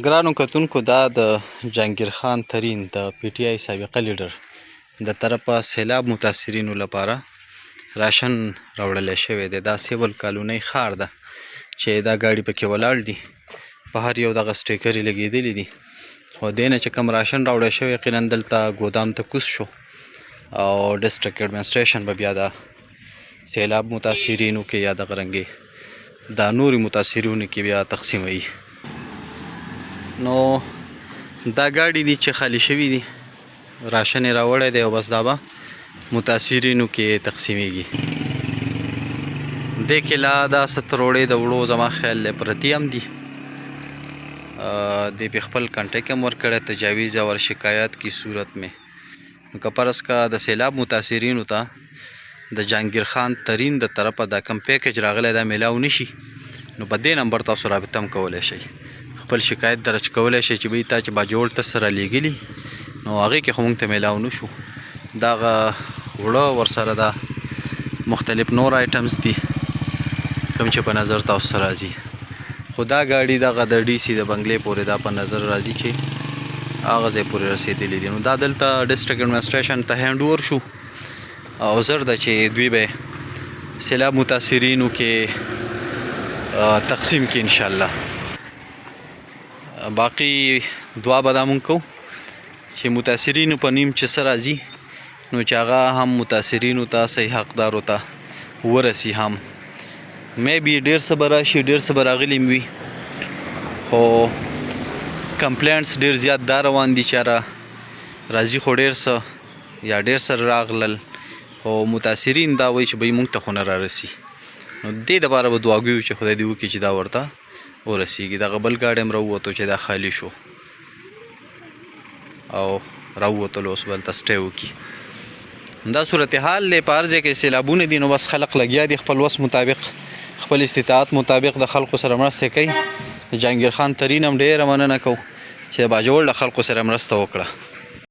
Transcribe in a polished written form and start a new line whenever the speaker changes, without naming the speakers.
ګرانو کتونکو دا د جهانګیر خان ترین د پی ټی آی سابقه لیډر د طرفه سیلاب متاثرینو لپاره راشن راوړلی شوی دی. دا سیول کالونۍ ښار ده چې دا ګاډي پکې ولاړ دي، په هر یو دغه سټیکر یې لګېدلي دي. خو دې نه چې کوم راشن راوړی شوی یقینا دلته ګودام ته کوز شو او ډسټرکټ ایډمنسټریشن به بیا د سیلاب متاثرینو کې یا دغه رنګې دا نورې متاثرینو کې بیا تقسیموي. نو دا ګاډي دي چې خالی شوي دي، راشن یې راوړی دی او بس دا به متاثرینو کې تقسیمیږي. دې کې لا دا 70 روړې د وړو زما خیال دی پرتې هم دي. دې پې خپل کنټیک هم ورکړی تجاویز اور شکایت کی صورت میں. نو که فرض کا د سیلاب متاثرینو ته د جهانګیر خان ترین د طرفه دا کم پیکج راغلی دا میلاو نشي، نو په دې نمبر تاسو رابطه هم کولی شئ، خپل شکایت درج کولی شئ چې بهی تا چې باجوړ ته سره لیږلي نو هغې کې خو موږ ته میلاو نه شو. دغه وړه ورسره دا مختلف نور آیټمز دي کوم چې په نظر تاسو ته راځي. خو دا ګاډي دغه د ډي سي د بنګلې پورې دا په نظر راځي چې هغه ځای پورې رسېدلي دي. نو دا دلته ډسټرکټ ایډمنسټریشن ته هینډ اوور شو او زر ده چې دوی به سیلاب متاثرینو کې تقسیم کې انشاءالله. باقی دعا به دا مونږ کوو چې متاثرینو په نیم چې څه راځي نو چې هغه هم متاثرینو ته صحیح حقدارو ته ورسي. هم میبي ډېر څه به راشي، ډېر څه به راغلي وي، خو کمپلینټس ډېر زیات دا روان دي چې راځي خو ډېر څه یا ډېر سره راغلل، خو متاثرین دا وایي چې بهی مونږ ته خو نه رارسي. نو دې دپاره به دعاګوي چې خدای دې وکړي چې دا ورته ورسیږي. دغه بل ګاډی هم راووتو چې دا خالی شو او راووتلو اوس به هلته سټی وکړي. دا صورتحال دی، په هر ځای کې سیلابونه دي نو بس خلق لګیا دي خپل وس مطابق خپل استطاعت مطابق د خلکو سره مرسته کوي. د جهانګیر خان ترین هم ډېره مننه کوو چې د باجوړ له خلکو سره مرسته وکړه.